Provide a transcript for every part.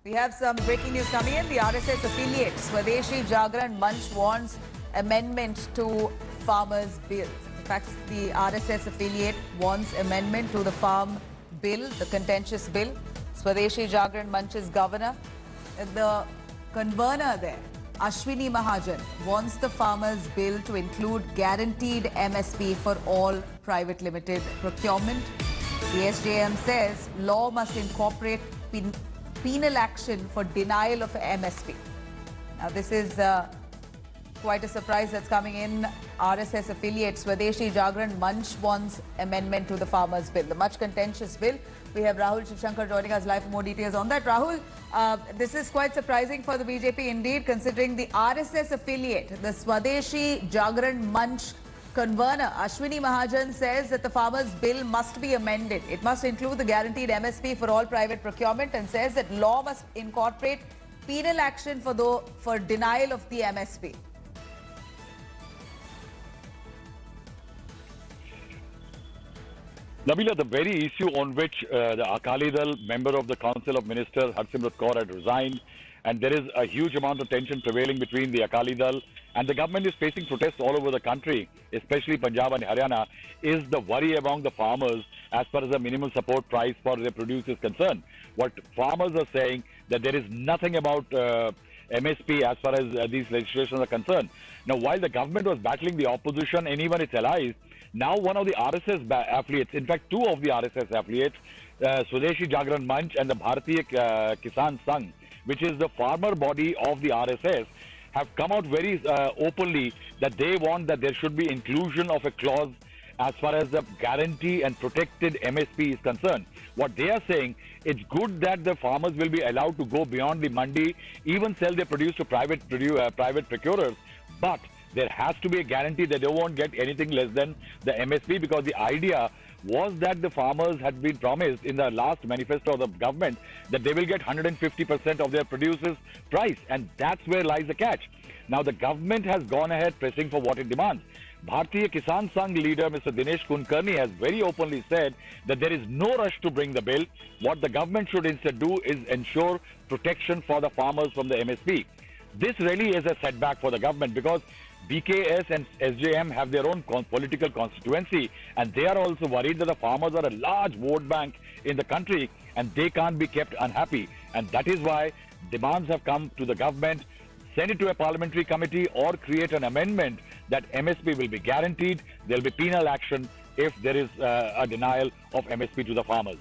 We have some breaking news coming in. The RSS affiliate Swadeshi Jagran Manch wants amendment to farmers' bill. In fact, the RSS affiliate wants amendment to the farm bill, the contentious bill. Swadeshi Jagran Manch's governor, the convener there, Ashwini Mahajan, wants the farmers' bill to include guaranteed MSP for all private limited procurement. The SJM says law must incorporate penal action for denial of MSP. Now, this is quite a surprise that's coming in. RSS affiliate Swadeshi Jagran Manch wants amendment to the farmers' bill, the much contentious bill. We have Rahul Shivshankar joining us live for more details on that. Rahul, this is quite surprising for the BJP indeed, considering the RSS affiliate, the Swadeshi Jagran Manch convener, Ashwini Mahajan, says that the farmers' bill must be amended. It must include the guaranteed MSP for all private procurement and says that law must incorporate penal action for denial of the MSP. Nabila, the very issue on which the Akali Dal member of the Council of Ministers, Harsimrat Kaur, had resigned, and there is a huge amount of tension prevailing between the Akali Dal and the government is facing protests all over the country, especially Punjab and Haryana, is the worry among the farmers as far as the minimum support price for their produce is concerned. What farmers are saying that there is nothing about MSP as far as these legislations are concerned. Now, while the government was battling the opposition and even its allies, now one of the RSS affiliates, in fact two of the RSS affiliates, Swadeshi Jagran Manch and the Bharatiya Kisan Sangh, which is the farmer body of the RSS, have come out very openly that they want that there should be inclusion of a clause as far as the guarantee and protected MSP is concerned. What they are saying, it's good that the farmers will be allowed to go beyond the mandi, even sell their produce to private procurers, but there has to be a guarantee that they won't get anything less than the MSP, because the idea was that the farmers had been promised in the last manifesto of the government that they will get 150% of their produce's price, and that's where lies the catch. Now the government has gone ahead pressing for what it demands. Bharatiya Kisan Sangh leader Mr. Dinesh Kulkarni has very openly said that there is no rush to bring the bill. What the government should instead do is ensure protection for the farmers from the MSP. This really is a setback for the government, because BKS and SJM have their own political constituency, and they are also worried that the farmers are a large vote bank in the country and they can't be kept unhappy. And that is why demands have come to the government: send it to a parliamentary committee or create an amendment that MSP will be guaranteed. There will be penal action if there is a denial of MSP to the farmers.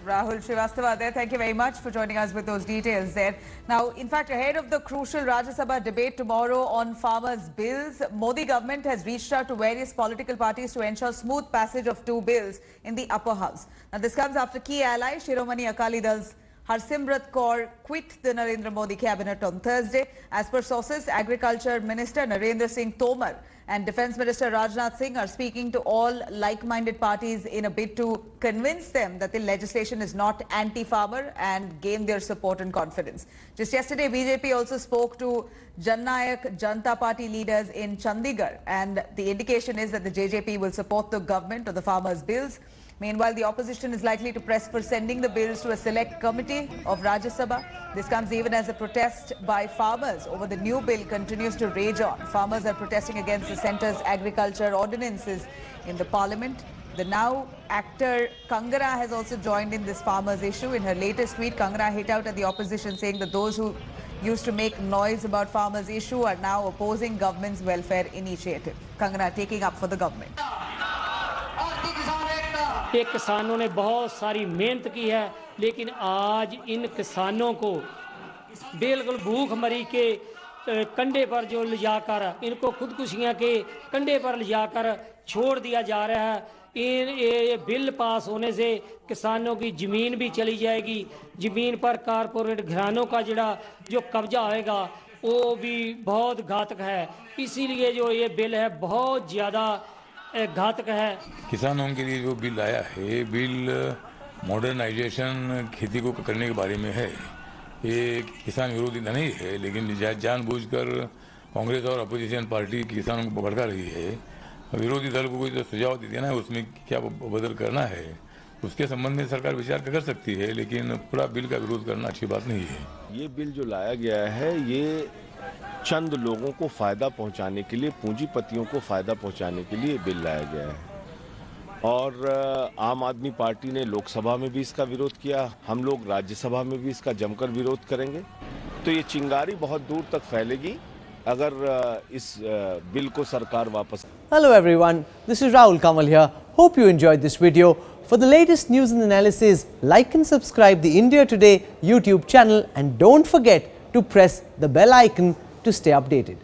Rahul Srivastava there, thank you very much for joining us with those details there. Now, in fact, ahead of the crucial Rajya Sabha debate tomorrow on farmers' bills, Modi government has reached out to various political parties to ensure smooth passage of two bills in the upper house. Now, this comes after key ally Shiromani Akali Dal's Harsimrat Kaur quit the Narendra Modi cabinet on Thursday. As per sources, Agriculture Minister Narendra Singh Tomar and Defence Minister Rajnath Singh are speaking to all like-minded parties in a bid to convince them that the legislation is not anti-farmer and gain their support and confidence. Just yesterday, BJP also spoke to Jan Nayak Janata Party leaders in Chandigarh, and the indication is that the JJP will support the government of the farmers' bills. Meanwhile, the opposition is likely to press for sending the bills to a select committee of Rajya Sabha. This comes even as a protest by farmers over the new bill continues to rage on. Farmers are protesting against the centre's agriculture ordinances in the parliament. The now actor Kangana has also joined in this farmers' issue. In her latest tweet, Kangana hit out at the opposition, saying that those who used to make noise about farmers' issue are now opposing government's welfare initiative. Kangana taking up for the government. ये किसानों ने बहुत सारी मेहनत की है, लेकिन आज इन किसानों को बिल्कुल भूखमरी के कंधे पर जो ले जाकर इनको खुदकुशियां के कंधे पर ले जाकर छोड़ दिया जा रहा है। ये बिल पास होने से किसानों की ज़मीन भी चली जाएगी, ज़मीन पर कारपोरेट घरानों का जो कब्जा होएगा वो भी बहुत घातक है। इसीलिए जो ये बिल है बहुत ज़्यादा घातक है। किसानों के लिए जो बिल आया है, बिल मॉडर्नाइजेशन खेती को करने के बारे में है। ये किसान विरोधी नहीं है, लेकिन जानबूझकर कांग्रेस और अपोजिशन पार्टी किसानों को भड़का रही है। विरोधी दल को कोई तो सुझाव दे देना है उसमें क्या बदल करना है, उसके संबंध में सरकार विचार कर सकती है, लेकिन पूरा बिल का विरोध करना अच्छी बात नहीं है। ये बिल जो लाया गया है ये चंद लोगों को फायदा पहुंचाने के लिए, पूंजीपतियों को फायदा पहुंचाने के लिए बिल लाया गया है। और आम आदमी पार्टी ने लोकसभा में भी इसका विरोध किया, हम लोग राज्यसभा में भी इसका जमकर विरोध करेंगे। तो ये चिंगारी बहुत दूर तक फैलेगी अगर इस बिल को सरकार वापस। Hello everyone, this is Rahul Kamal here. Hope you enjoyed this video. For the latest news and analysis, like and subscribe the India Today YouTube channel and don't forget to press the bell icon to stay updated.